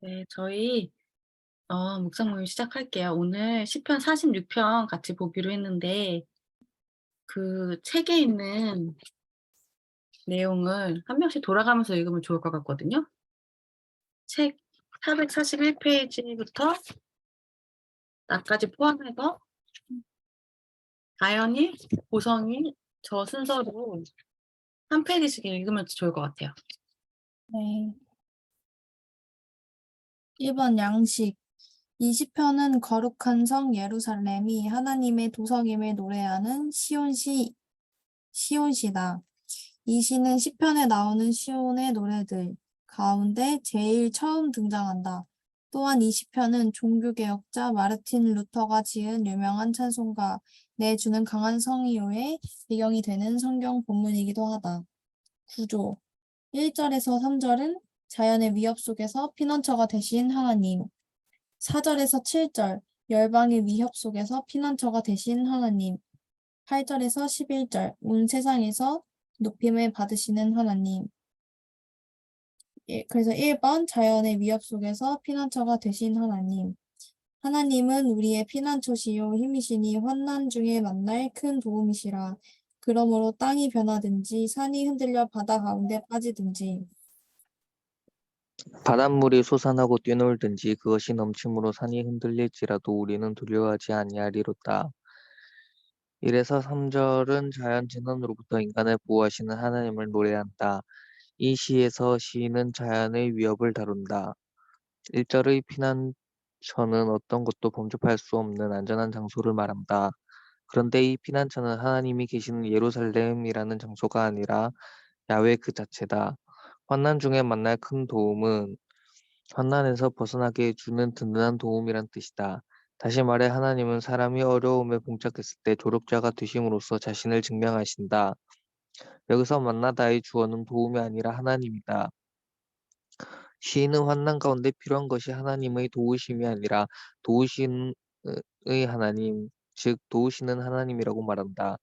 네, 저희 묵상 모임 시작할게요. 오늘 시편 46편 같이 보기로 했는데 그 책에 있는 내용을 한 명씩 돌아가면서 읽으면 좋을 것 같거든요. 책 441 페이지부터 나까지 포함해서 다현이, 보성이, 저 순서로 한 페이지씩 읽으면 좋을 것 같아요. 네. 1번 양식. 이 시편은 거룩한 성 예루살렘이 하나님의 도성임을 노래하는 시온시다. 이 시는 시편에 나오는 시온의 노래들 가운데 제일 처음 등장한다. 또한 이 시편은 종교개혁자 마르틴 루터가 지은 유명한 찬송가 내주는 강한 성이요의 배경이 되는 성경 본문이기도 하다. 구조. 1절에서 3절은 자연의 위협 속에서 피난처가 되신 하나님. 4절에서 7절, 열방의 위협 속에서 피난처가 되신 하나님. 8절에서 11절, 온 세상에서 높임을 받으시는 하나님. 그래서 1번, 자연의 위협 속에서 피난처가 되신 하나님. 하나님은 우리의 피난처시요 힘이시니 환난 중에 만날 큰 도움이시라. 그러므로 땅이 변하든지 산이 흔들려 바다 가운데 빠지든지. 바닷물이 솟아나고 뛰놀든지 그것이 넘침으로 산이 흔들릴지라도 우리는 두려워하지 아니하리로다. 1에서 3절은 자연 재난으로부터 인간을 보호하시는 하나님을 노래한다. 이 시에서 시인은 자연의 위협을 다룬다. 1절의 피난처는 어떤 것도 범접할 수 없는 안전한 장소를 말한다. 그런데 이 피난처는 하나님이 계시는 예루살렘이라는 장소가 아니라 야훼 그 자체다. 환난 중에 만날 큰 도움은 환난에서 벗어나게 해주는 든든한 도움이란 뜻이다. 다시 말해 하나님은 사람이 어려움에 봉착했을 때 조력자가 되심으로써 자신을 증명하신다. 여기서 만나다의 주어는 도움이 아니라 하나님이다. 시인은 환난 가운데 필요한 것이 하나님의 도우심이 아니라 도우심의 하나님, 즉 도우시는 하나님이라고 말한다.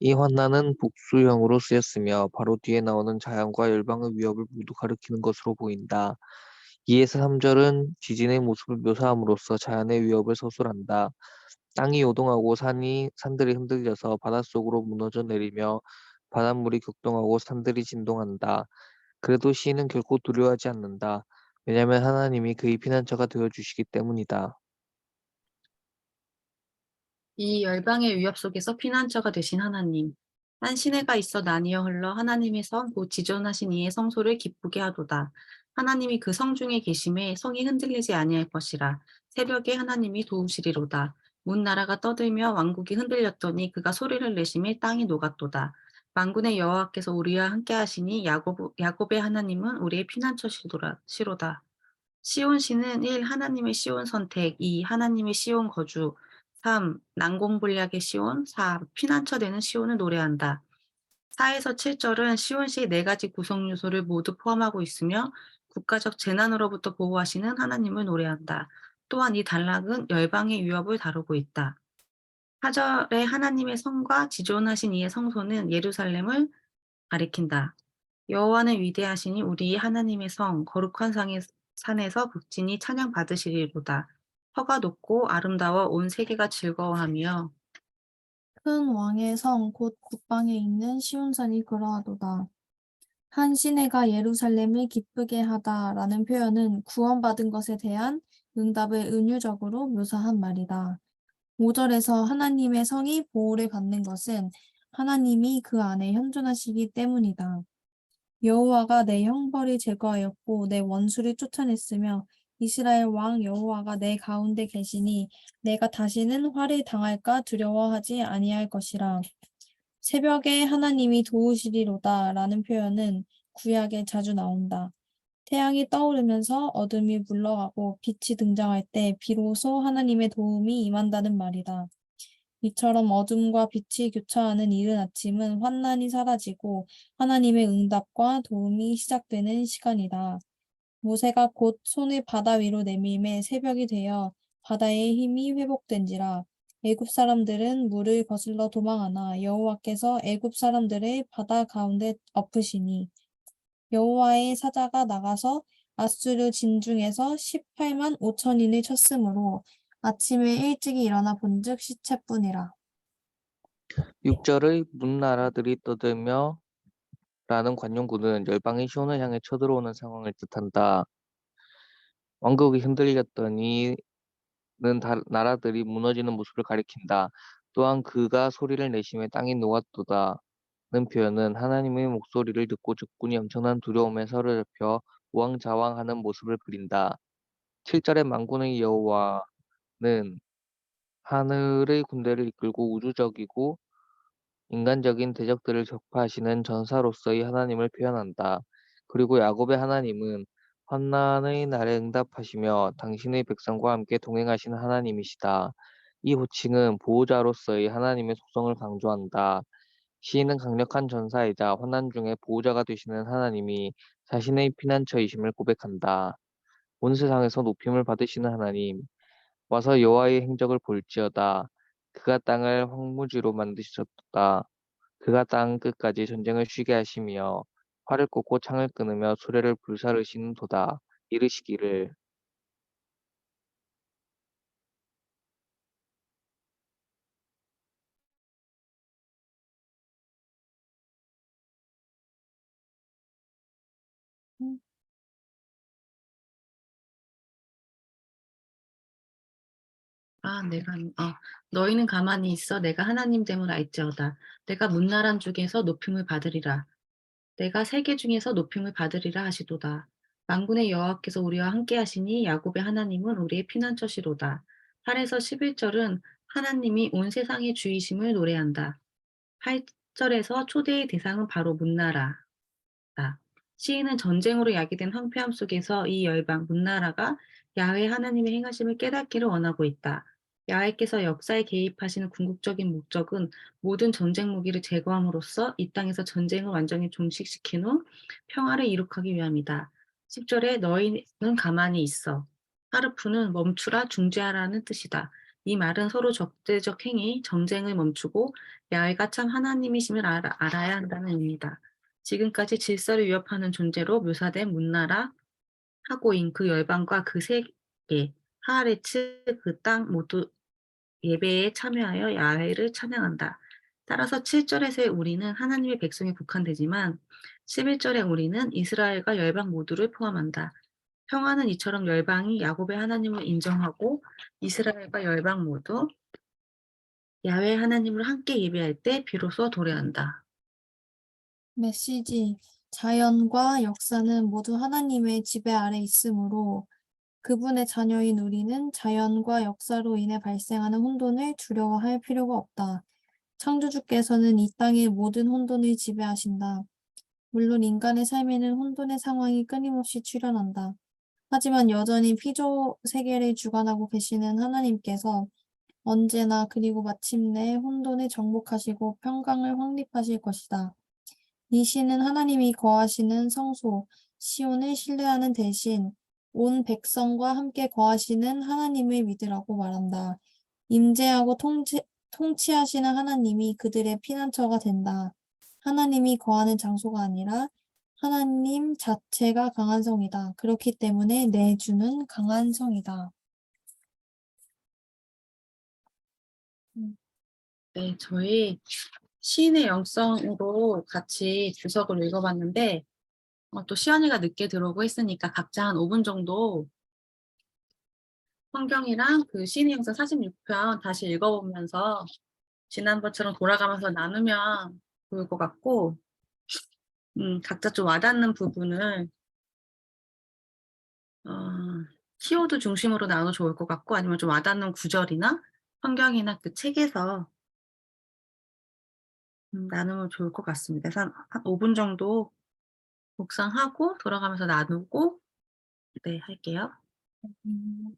이 환난은 복수형으로 쓰였으며 바로 뒤에 나오는 자연과 열방의 위협을 모두 가리키는 것으로 보인다. 2에서 3절은 지진의 모습을 묘사함으로써 자연의 위협을 서술한다. 땅이 요동하고 산들이 흔들려서 바닷속으로 무너져 내리며 바닷물이 격동하고 산들이 진동한다. 그래도 시인은 결코 두려워하지 않는다. 왜냐하면 하나님이 그의 피난처가 되어 주시기 때문이다. 이 열방의 위협 속에서 피난처가 되신 하나님. 한 시내가 있어 나뉘어 흘러 하나님의 성, 곧 지존하신 이의 성소를 기쁘게 하도다. 하나님이 그 성 중에 계심에 성이 흔들리지 아니할 것이라. 새벽에 하나님이 도우시리로다. 문 나라가 떠들며 왕국이 흔들렸더니 그가 소리를 내심에 땅이 녹았도다. 만군의 여호와께서 우리와 함께 하시니 야곱의 하나님은 우리의 피난처시로다. 시온시는 1. 하나님의 시온 선택, 2. 하나님의 시온 거주, 3. 난공불락의 시온, 4. 피난처 되는 시온을 노래한다. 4에서 7절은 시온시의 네 가지 구성 요소를 모두 포함하고 있으며 국가적 재난으로부터 보호하시는 하나님을 노래한다. 또한 이 단락은 열방의 위협을 다루고 있다. 4절에 하나님의 성과 지존하신 이의 성소는 예루살렘을 가리킨다. 여호와는 위대하시니 우리 하나님의 성 거룩한 산에서 극진히 찬양 받으시리로다. 터가 높고 아름다워 온 세계가 즐거워하며. 큰 왕의 성, 곧 국방에 있는 시온산이 그러하도다. 한 시내가 예루살렘을 기쁘게 하다라는 표현은 구원받은 것에 대한 응답을 은유적으로 묘사한 말이다. 5절에서 하나님의 성이 보호를 받는 것은 하나님이 그 안에 현존하시기 때문이다. 여호와가 내 형벌을 제거하였고 내 원수를 쫓아냈으며 이스라엘 왕 여호와가 내 가운데 계시니 내가 다시는 화를 당할까 두려워하지 아니할 것이라. 새벽에 하나님이 도우시리로다 라는 표현은 구약에 자주 나온다. 태양이 떠오르면서 어둠이 물러가고 빛이 등장할 때 비로소 하나님의 도움이 임한다는 말이다. 이처럼 어둠과 빛이 교차하는 이른 아침은 환난이 사라지고 하나님의 응답과 도움이 시작되는 시간이다. 모세가 곧 손을 바다 위로 내밀매 새벽이 되어 바다의 힘이 회복된지라. 애굽 사람들은 물을 거슬러 도망하나 여호와께서 애굽 사람들을 바다 가운데 엎으시니. 여호와의 사자가 나가서 아수르 진중에서 18만 5천인을 쳤으므로 아침에 일찍이 일어나 본즉 시체뿐이라. 6절의 문나라들이 떠들며 라는 관용구는 열방이 시온을 향해 쳐들어오는 상황을 뜻한다. 왕국이 흔들렸더니 나라들이 무너지는 모습을 가리킨다. 또한 그가 소리를 내심에 땅이 녹았도다는 표현은 하나님의 목소리를 듣고 적군이 엄청난 두려움에 사로잡혀 우왕좌왕하는 모습을 그린다. 7절의 만군의 여호와는 하늘의 군대를 이끌고 우주적이고 인간적인 대적들을 격파하시는 전사로서의 하나님을 표현한다. 그리고 야곱의 하나님은 환난의 날에 응답하시며 당신의 백성과 함께 동행하시는 하나님이시다. 이 호칭은 보호자로서의 하나님의 속성을 강조한다. 시인은 강력한 전사이자 환난 중에 보호자가 되시는 하나님이 자신의 피난처이심을 고백한다. 온 세상에서 높임을 받으시는 하나님, 와서 여호와의 행적을 볼지어다. 그가 땅을 황무지로 만드셨다. 그가 땅 끝까지 전쟁을 쉬게 하시며 활을 꽂고 창을 끊으며 수레를 불사르시는 도다. 이르시기를 음, 너희는 가만히 있어 내가 하나님 됨을 알지어다. 내가 문나란 중에서 높임을 받으리라. 내가 세계 중에서 높임을 받으리라 하시도다. 만군의 여호와께서 우리와 함께 하시니 야곱의 하나님은 우리의 피난처시로다. 8에서 11절은 하나님이 온 세상의 주이심을 노래한다. 8절에서 초대의 대상은 바로 문나라. 시인은 전쟁으로 야기된 황폐함 속에서 이 열방 문나라가 야훼 하나님의 행하심을 깨닫기를 원하고 있다. 야훼께서 역사에 개입하시는 궁극적인 목적은 모든 전쟁 무기를 제거함으로써 이 땅에서 전쟁을 완전히 종식시킨 후 평화를 이룩하기 위함이다. 10절에 너희는 가만히 있어. 하르프는 멈추라 중재하라는 뜻이다. 이 말은 서로 적대적 행위, 전쟁을 멈추고 야훼가 참 하나님이심을 알아야 한다는 의미다. 지금까지 질서를 위협하는 존재로 묘사된 문나라, 하고인 그 열방과 그 세계, 하아레츠 그 땅 모두 예배에 참여하여 야훼를 찬양한다. 따라서 7절에서의 우리는 하나님의 백성에 국한되지만 11절의 우리는 이스라엘과 열방 모두를 포함한다. 평화는 이처럼 열방이 야곱의 하나님을 인정하고 이스라엘과 열방 모두 야훼 하나님을 함께 예배할 때 비로소 도래한다. 메시지. 자연과 역사는 모두 하나님의 지배 아래 있으므로 그분의 자녀인 우리는 자연과 역사로 인해 발생하는 혼돈을 두려워할 필요가 없다. 창조주께서는 이 땅의 모든 혼돈을 지배하신다. 물론 인간의 삶에는 혼돈의 상황이 끊임없이 출현한다. 하지만 여전히 피조 세계를 주관하고 계시는 하나님께서 언제나 그리고 마침내 혼돈을 정복하시고 평강을 확립하실 것이다. 이 시는 하나님이 거하시는 성소, 시온을 신뢰하는 대신 온 백성과 함께 거하시는 하나님을 믿으라고 말한다. 임재하고 통치하시는 하나님이 그들의 피난처가 된다. 하나님이 거하는 장소가 아니라 하나님 자체가 강한 성이다. 그렇기 때문에 내 주는 강한 성이다. 음, 네, 저희 시인의 영성으로 같이 주석을 읽어봤는데 또 시연이가 늦게 들어오고 했으니까 각자 한 5분 정도 성경이랑 그 시인의 영성 46편 다시 읽어보면서 지난번처럼 돌아가면서 나누면 좋을 것 같고 각자 좀 와닿는 부분을 어, 키워드 중심으로 나눠도 좋을 것 같고 아니면 좀 와닿는 구절이나 성경이나 그 책에서 나누면 좋을 것 같습니다. 그래서 한 5분 정도 묵상하고 돌아가면서 나누고 네, 할게요. 음.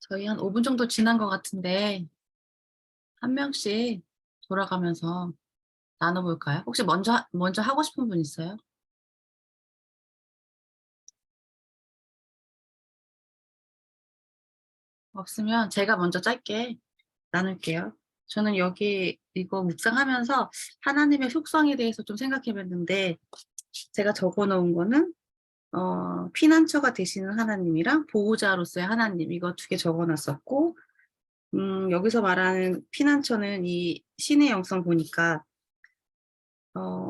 저희 한 5분 정도 지난 것 같은데 한 명씩 돌아가면서 나눠볼까요? 혹시 먼저 하고 싶은 분 있어요? 없으면 제가 먼저 짧게 나눌게요. 저는 여기 이거 묵상하면서 하나님의 속성에 대해서 좀 생각해 봤는데 제가 적어 놓은 거는 피난처가 되시는 하나님이랑 보호자로서의 하나님 이거 2개 적어 놨었고 여기서 말하는 피난처는 이 신의 영성 보니까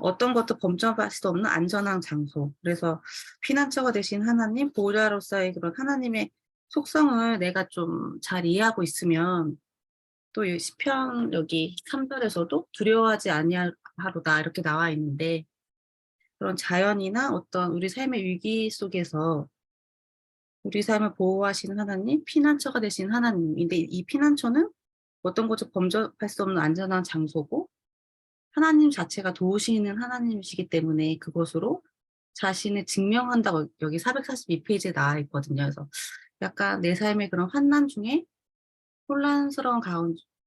어떤 것도 범접할 수 없는 안전한 장소. 그래서 피난처가 되신 하나님, 보호자로서의 그런 하나님의 속성을 내가 좀 잘 이해하고 있으면 또 이 시편 여기 3절에서도 두려워하지 아니하로다 이렇게 나와 있는데 그런 자연이나 어떤 우리 삶의 위기 속에서 우리 삶을 보호하시는 하나님, 피난처가 되신 하나님인데 이 피난처는 어떤 것도 범접할 수 없는 안전한 장소고 하나님 자체가 도우시는 하나님이시기 때문에 그것으로 자신을 증명한다고 여기 442페이지에 나와 있거든요. 그래서 약간 내 삶의 그런 환난 중에 혼란스러운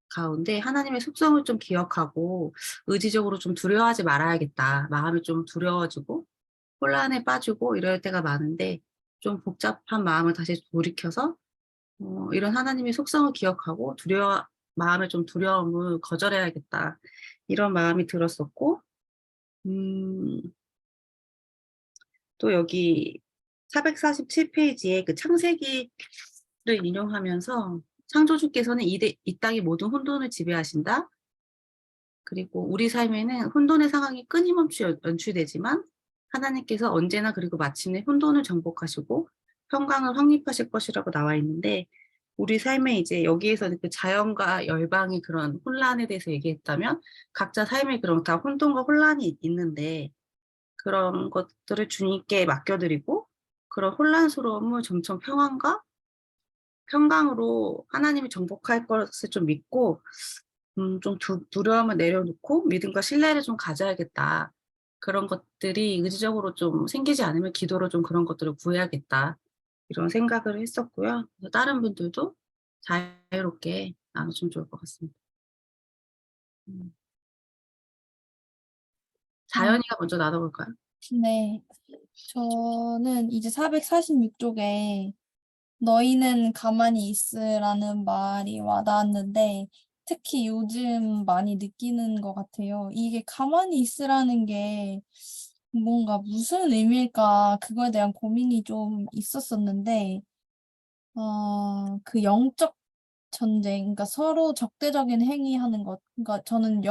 가운데 하나님의 속성을 좀 기억하고 의지적으로 좀 두려워하지 말아야겠다. 마음이 좀 두려워지고 혼란에 빠지고 이럴 때가 많은데 좀 복잡한 마음을 다시 돌이켜서 이런 하나님의 속성을 기억하고 마음의 좀 두려움을 거절해야겠다. 이런 마음이 들었었고 음 또 여기 447페이지에 그 창세기를 인용하면서 창조주께서는 이 땅의 모든 혼돈을 지배하신다. 그리고 우리 삶에는 혼돈의 상황이 끊임없이 연출되지만 하나님께서 언제나 그리고 마침내 혼돈을 정복하시고 평강을 확립하실 것이라고 나와 있는데 우리 삶에 이제 여기에서는 그 자연과 열방의 그런 혼란에 대해서 얘기했다면 각자 삶에 그런 다 혼돈과 혼란이 있는데 그런 것들을 주님께 맡겨드리고 그런 혼란스러움을 점점 평강으로 하나님이 정복할 것을 좀 믿고 좀 두려움을 내려놓고 믿음과 신뢰를 좀 가져야겠다. 그런 것들이 의지적으로 좀 생기지 않으면 기도로 좀 그런 것들을 구해야겠다. 이런 생각을 했었고요. 그래서 다른 분들도 자유롭게 나눠주면 좋을 것 같습니다. 음. 자연이가 먼저 나눠볼까요? 네. 저는 이제 446쪽에 너희는 가만히 있으라는 말이 와닿았는데 특히 요즘 많이 느끼는 것 같아요. 이게 가만히 있으라는 게 뭔가 무슨 의미일까 그거에 대한 고민이 좀 있었었는데 그 영적 전쟁 그러니까 서로 적대적인 행위하는 것 그러니까 저는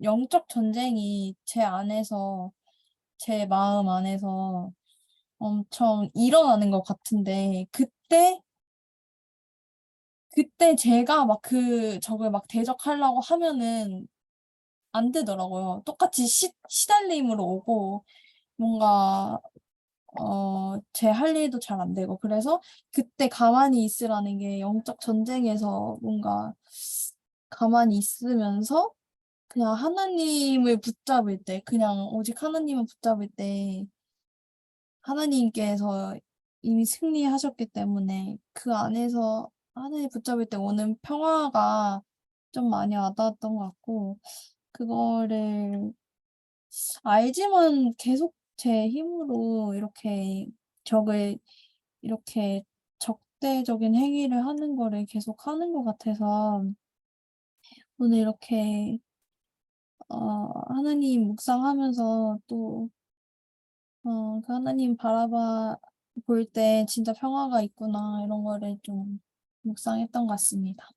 영적 전쟁이 제 안에서 제 마음 안에서 엄청 일어나는 것 같은데 그때 제가 막 적을 막 대적하려고 하면은 안 되더라고요. 똑같이 시달림으로 오고 뭔가 제 할 일도 잘 안 되고 그래서 그때 가만히 있으라는 게 영적 전쟁에서 뭔가 가만히 있으면서 그냥 하나님을 붙잡을 때 그냥 오직 하나님을 붙잡을 때 하나님께서 이미 승리하셨기 때문에 그 안에서 하나님 붙잡을 때 오는 평화가 좀 많이 와닿았던 것 같고 그거를 알지만 계속 제 힘으로 이렇게 적을 이렇게 적대적인 행위를 하는 거를 계속하는 것 같아서 오늘 이렇게 하나님 묵상하면서 또 그 하나님 바라봐 볼 때 진짜 평화가 있구나 이런 거를 좀 묵상했던 것 같습니다.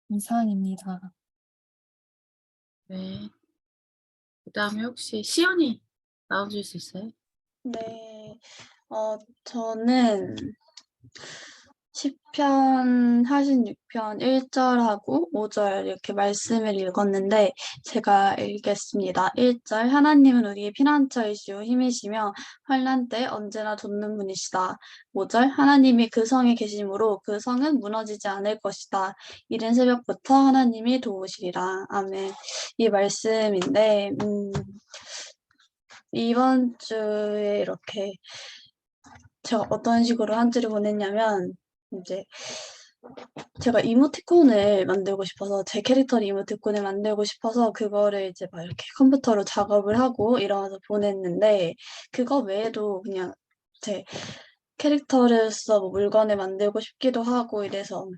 이상입니다. 네. 그다음에 혹시 시연이 나눠줄 수 있어요? 네. 저는 시편 46편 1절하고 5절 이렇게 말씀을 읽었는데 제가 읽겠습니다. 1절 하나님은 우리의 피난처이시오 힘이시며 환난 때 언제나 돕는 분이시다. 5절 하나님이 그 성에 계심으로 그 성은 무너지지 않을 것이다. 이른 새벽부터 하나님이 도우시리라. 아멘. 이 말씀인데 이번 주에 이렇게 제가 어떤 식으로 한 주를 보냈냐면 이제 제가 이모티콘을 만들고 싶어서 제 캐릭터를 이모티콘을 만들고 싶어서 그거를 이제 막 이렇게 컴퓨터로 작업을 하고 이러면서 보냈는데 그거 외에도 그냥 제 캐릭터로서 뭐 물건을 만들고 싶기도 하고 이래서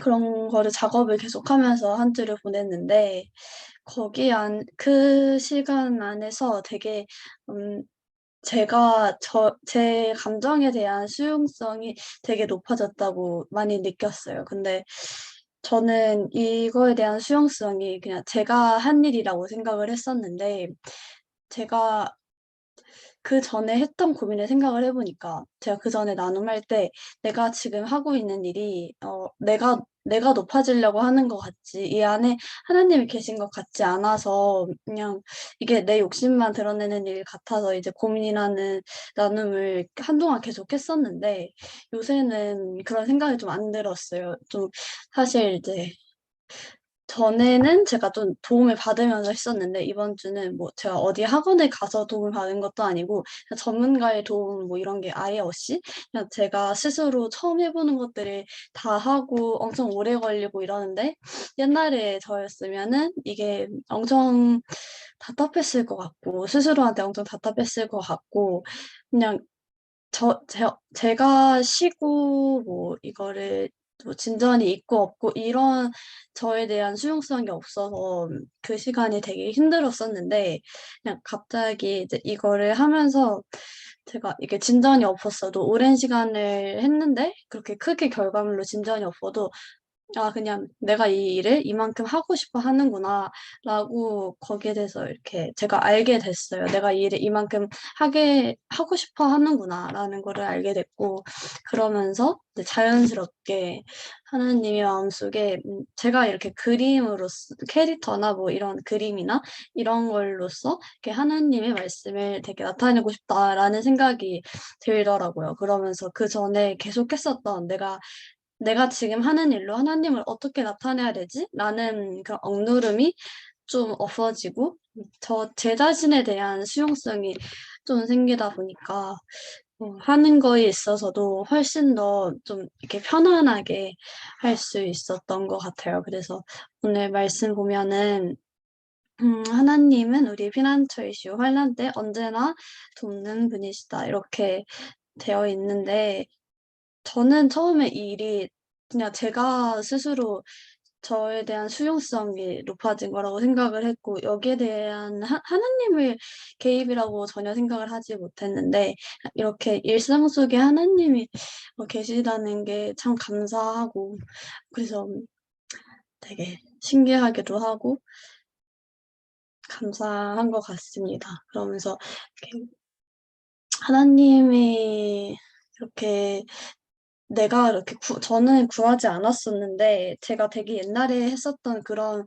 그런 거를 작업을 계속하면서 한 주를 보냈는데 그 시간 안에서 되게 제 감정에 대한 수용성이 되게 높아졌다고 많이 느꼈어요. 근데 저는 이거에 대한 수용성이 그냥 제가 한 일이라고 생각을 했었는데 제가 그전에 했던 고민을 생각을 해 보니까 제가 그전에 나눔할 때 내가 지금 하고 있는 일이 내가 높아지려고 하는 것 같지 이 안에 하나님이 계신 것 같지 않아서 그냥 이게 내 욕심만 드러내는 일 같아서 이제 고민이라는 나눔을 한동안 계속 했었는데 요새는 그런 생각이 좀 안 들었어요. 좀 사실 이제 전에는 제가 좀 도움을 받으면서 했었는데 이번 주는 뭐 제가 어디 학원에 가서 도움을 받은 것도 아니고 그냥 전문가의 도움 뭐 이런 게 아예 없이 그냥 제가 스스로 처음 해 보는 것들을 다 하고 엄청 오래 걸리고 이러는데 옛날에 저였으면은 이게 엄청 답답했을 것 같고 스스로한테 엄청 답답했을 것 같고 그냥 제가 쉬고 뭐 이거를 뭐 진전이 있고 없고 이런 저에 대한 수용성이 없어서 그 시간이 되게 힘들었었는데 그냥 갑자기 이제 이거를 하면서 제가 이게 진전이 없었어도 오랜 시간을 했는데 그렇게 크게 결과물로 진전이 없어도 '아 그냥 내가 이 일을 이만큼 하고 싶어 하는구나.'라고 거기에 대해서 이렇게 제가 알게 됐어요. '내가 이 일을 이만큼 하게 하고 싶어 하는구나.'라는 거를 알게 됐고 그러면서 이제 자연스럽게 하나님의 마음속에 제가 이렇게 그림으로써 캐릭터나 뭐 이런 그림이나 이런 걸로써 이렇게 '하나님의 말씀을 되게 나타내고 싶다.'라는 생각이 들더라고요. 그러면서 그전에 계속했었던 내가 지금 하는 일로 '하나님을 어떻게 나타내야 되지?' 라는 그런 억누름이 좀 없어지고 제 자신에 대한 수용성이 좀 생기다 보니까 하는 거에 있어서도 훨씬 더 좀 이렇게 편안하게 할 수 있었던 것 같아요. 그래서 오늘 말씀 보면은 "하나님은 우리의 피난처이시오 환난 때 언제나 돕는 분이시다." 이렇게 되어 있는데 저는 처음에 이 일이 그냥 제가 스스로 저에 대한 수용성이 높아진 거라고 생각을 했고 여기에 대한 하나님의 개입이라고 전혀 생각을 하지 못했는데 이렇게 일상 속에 하나님이 계시다는 게 참 감사하고 그래서 되게 신기하기도 하고 감사한 것 같습니다. 그러면서 이렇게 하나님이 이렇게 내가 이렇게 저는 구하지 않았었는데 제가 되게 옛날에 했었던 그런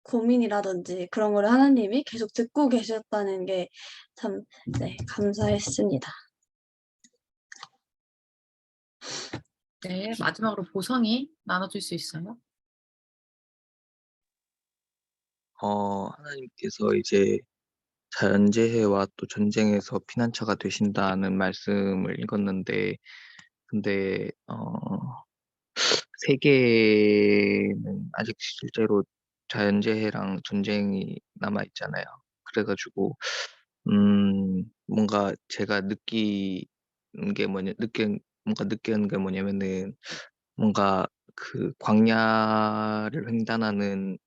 고민이라든지 그런 거를 하나님이 계속 듣고 계셨다는 게 참 네 감사했습니다. 네, 마지막으로 보성이 나눠줄 수 있어요? 하나님께서 이제 자연재해와 또 전쟁에서 피난처가 되신다는 말씀을 읽었는데 근데 세계는 아직 실제로 자연재해랑 전쟁이 남아 있잖아요. 그래 가지고 뭔가 제가 느끼는 게 뭐냐면은 뭔가 그 광야를 횡단하는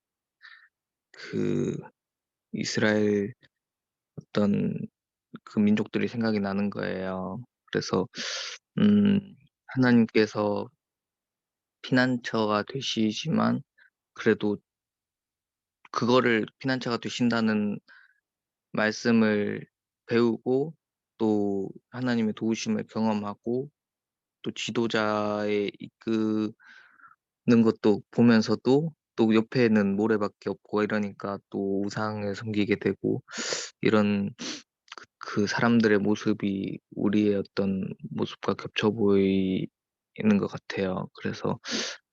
그 이스라엘 어떤 그 민족들이 생각이 나는 거예요. 그래서 음 하나님께서 피난처가 되시지만 그래도 그거를 피난처가 되신다는 말씀을 배우고 또 하나님의 도우심을 경험하고 또 지도자의 이끄는 것도 보면서도 또 옆에는 모래밖에 없고 이러니까 또 우상을 섬기게 되고 이런 그 사람들의 모습이 우리의 어떤 모습과 겹쳐 보이는 것 같아요. 그래서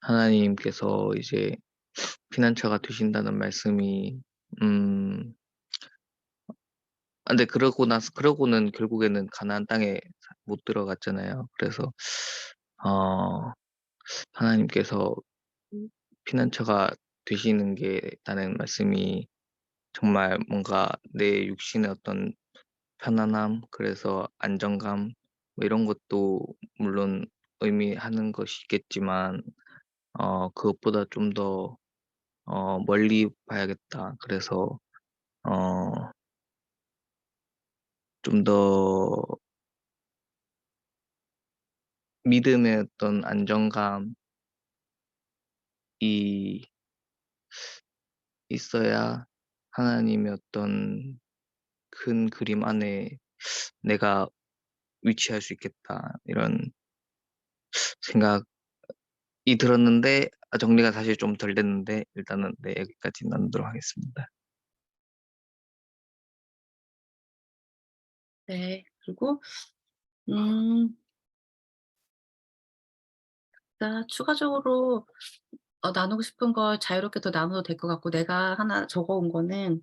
하나님께서 이제 피난처가 되신다는 말씀이 음 근데 그러고는 결국에는 가나안 땅에 못 들어갔잖아요. 그래서 어, 하나님께서 피난처가 되시는 게 라는 말씀이 정말 뭔가 내 육신의 어떤 편안함, 그래서 안정감, 뭐 이런 것도 물론 의미하는 것이겠지만, 그것보다 좀 더, 멀리 봐야겠다. 그래서, 어, 좀 더 믿음의 어떤 안정감이 있어야 하나님의 어떤 큰 그림 안에 내가 위치할 수 있겠다. 이런 생각이 들었는데, 정리가 사실 좀 덜 됐는데, 일단은 네, 여기까지 나누도록 하겠습니다. 네. 그리고 음, 나 추가적으로 나누고 싶은 걸 자유롭게 더 나눠도 될 것 같고, 내가 하나 적어온 거는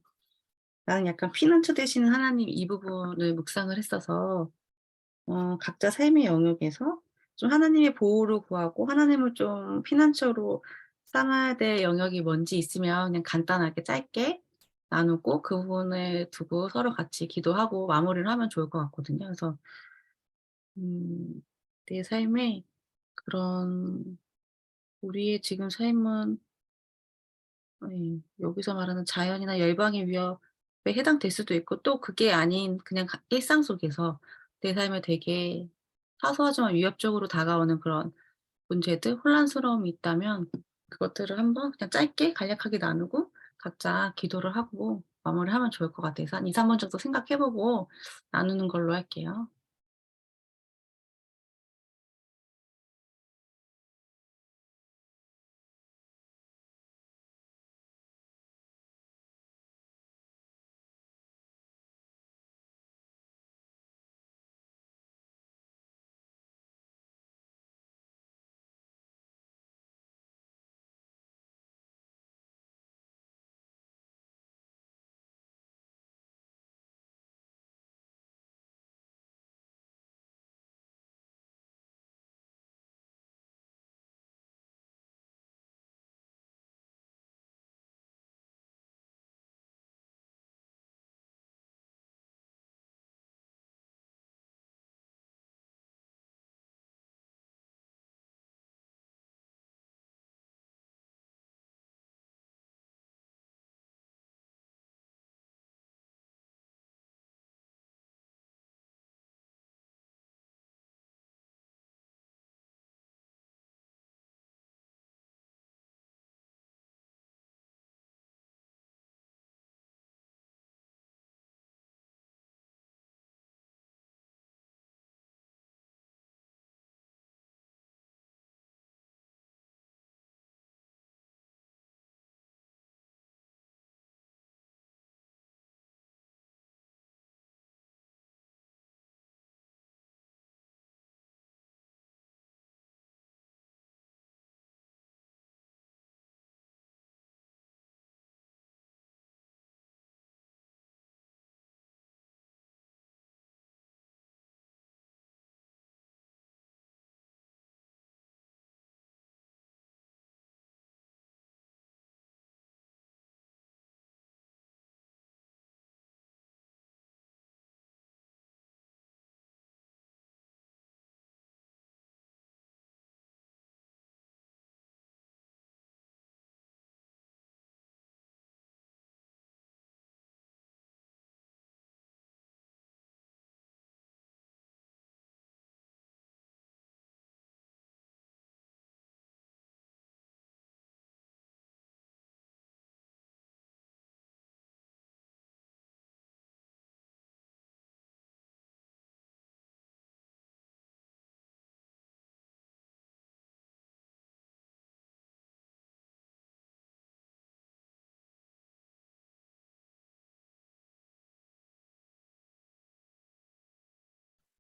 나는 약간 피난처 되시는 하나님 이 부분을 묵상을 했어서 각자 삶의 영역에서 좀 하나님의 보호를 구하고 하나님을 좀 피난처로 삼아야 될 영역이 뭔지 있으면 그냥 간단하게 짧게 나누고 그 부분을 두고 서로 같이 기도하고 마무리를 하면 좋을 것 같거든요. 그래서 내 삶에 그런 우리의 지금 삶은 여기서 말하는 자연이나 열방의 위협에 해당될 수도 있고 또 그게 아닌 그냥 일상 속에서 내 삶에 되게 사소하지만 위협적으로 다가오는 그런 문제들, 혼란스러움이 있다면 그것들을 한번 그냥 짧게 간략하게 나누고 각자 기도를 하고 마무리하면 좋을 것 같아서 한 2-3분 정도 생각해 보고 나누는 걸로 할게요.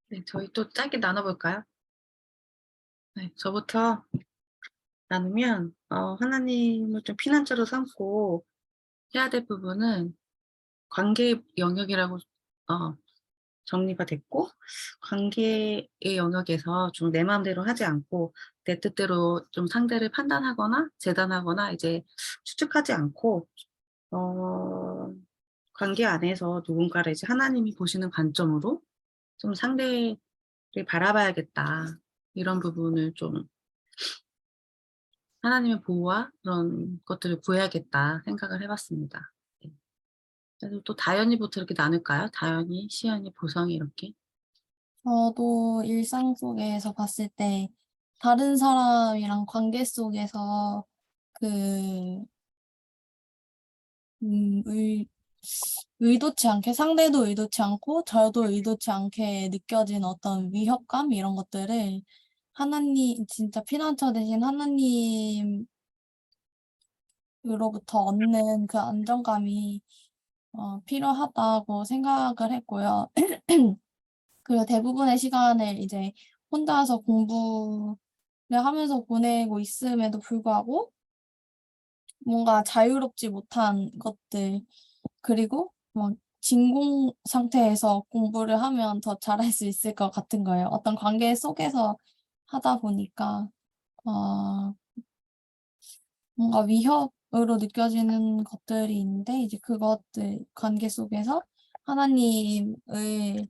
네. 저희 또 짧게 나눠 볼까요? 네. 저부터 나누면 하나님을 좀 피난처로 삼고 해야 될 부분은 관계의 영역이라고 어 정리가 됐고 관계의 영역에서 좀 내 마음대로 하지 않고 내 뜻대로 좀 상대를 판단하거나 재단하거나 이제 추측하지 않고 관계 안에서 누군가를 이제 하나님이 보시는 관점으로 좀 상대를 바라봐야겠다. 이런 부분을 좀 하나님의 보호와 그런 것들을 구해야겠다 생각을 해 봤습니다. 네. 그래서 또 다현이부터 이렇게 나눌까요? 다현이, 시연이, 보성이 이렇게. 저도 일상 속에서 봤을 때 다른 사람이랑 관계 속에서 그 의도치 않게 상대도 의도치 않고 저도 의도치 않게 느껴진 어떤 위협감 이런 것들을 하나님 진짜 피난처 되신 하나님으로부터 얻는 그 안정감이 필요하다고 생각을 했고요. 그리고 대부분의 시간을 이제 혼자서 공부를 하면서 보내고 있음에도 불구하고 뭔가 자유롭지 못한 것들 그리고 막 진공 상태에서 공부를 하면 더 잘할 수 있을 것 같은 거예요. 어떤 관계 속에서 하다 보니까 어 뭔가 위협으로 느껴지는 것들이 있는데 이제 그것들 관계 속에서 하나님을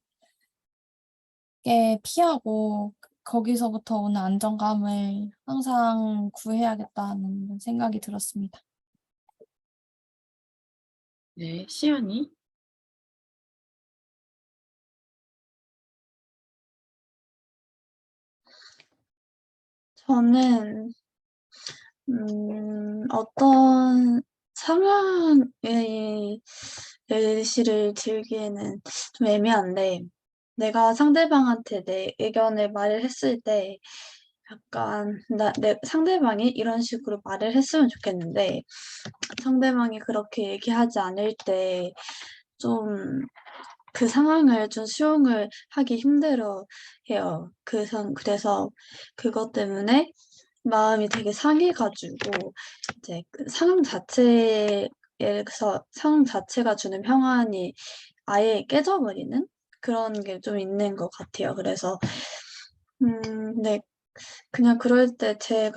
피하고 거기서부터 오는 안정감을 항상 구해야겠다는 생각이 들었습니다. 네. 시연이. 저는 어떤 상황의 예시를 들기에는 좀 애매한데 내가 상대방한테 내 의견을 말을 했을 때 약간 내 상대방이 이런 식으로 말을 했으면 좋겠는데 상대방이 그렇게 얘기하지 않을 때 좀 그 상황을 좀 수용을 하기 힘들어해요. 그래서 그것 때문에 마음이 되게 상해 가지고 이제 그 상황 자체에서 상황 자체가 주는 평안이 아예 깨져버리는 그런 게 좀 있는 것 같아요. 그래서 네. 그냥 그럴 때 제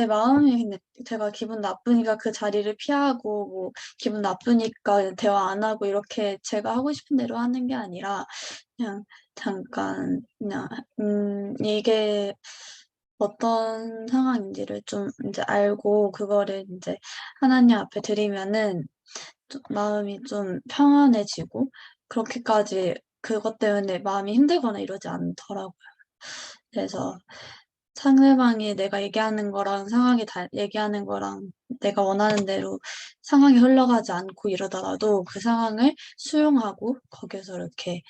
마음이 그냥 제가 기분 나쁘니까 그 자리를 피하고 뭐 기분 나쁘니까 그냥 대화 안 하고 이렇게 제가 하고 싶은 대로 하는 게 아니라 그냥 잠깐 그냥 이게 어떤 상황인지를 좀 인제 알고 그거를 인제 하나님 앞에 드리면은 좀 마음이 좀 평안해지고 그렇게까지 그것 때문에 마음이 힘들거나 이러지 않더라고요. 그래서 상대방이 내가 얘기하는 거랑 상황이 얘기하는 거랑 내가 원하는 대로 상황이 흘러가지 않고 이러다가도 그 상황을 수용하고 거기서 이렇게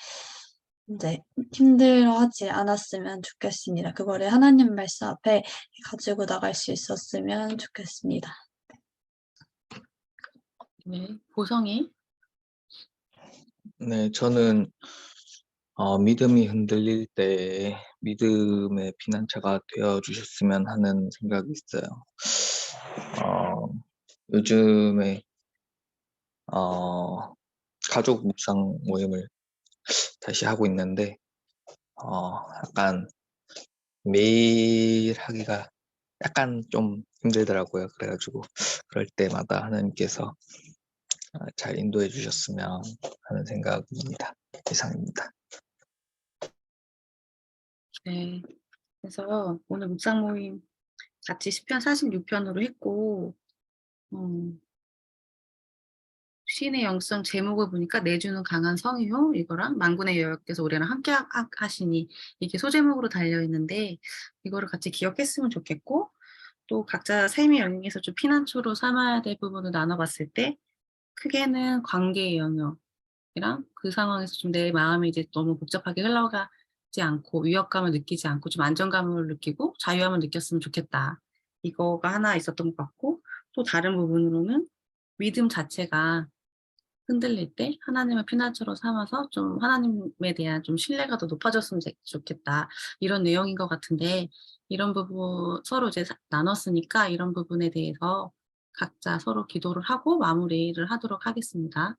인제 힘들어하지 않았으면 좋겠습니다. 그거를 하나님 말씀 앞에 가지고 나갈 수 있었으면 좋겠습니다. 네. 보성이. 네, 저는 믿음이 흔들릴 때 믿음의 피난처가 되어 주셨으면 하는 생각이 있어요. 요즘에 가족 묵상 모임을 다시 하고 있는데 약간 매일 하기가 약간 좀 힘들더라고요. 그래 가지고 그럴 때마다 하나님께서 잘 인도해 주셨으면 하는 생각입니다. 이상입니다. 네. 그래서 오늘 묵상 모임 같이 시편 46편으로 했고 시인의 영성 제목을 보니까 내주는 강한 성이요 이거랑 만군의 여호와께서 우리랑 함께 하시니 이게 소제목으로 달려 있는데 이거를 같이 기억했으면 좋겠고 또 각자 삶의 영역에서 좀 피난처로 삼아야 될 부분을 나눠봤을 때 크게는 관계의 영역이랑 그 상황에서 좀 내 마음이 이제 너무 복잡하게 흘러가지 않고 위협감을 느끼지 않고 좀 안정감을 느끼고 자유함을 느꼈으면 좋겠다. 이거가 하나 있었던 것 같고 또 다른 부분으로는 믿음 자체가 흔들릴 때 하나님을 피난처로 삼아서 좀 하나님에 대한 좀 신뢰가 더 높아졌으면 좋겠다. 이런 내용인 것 같은데 이런 부분 서로 이제 나눴으니까 이런 부분에 대해서 각자 서로 기도를 하고 마무리를 하도록 하겠습니다.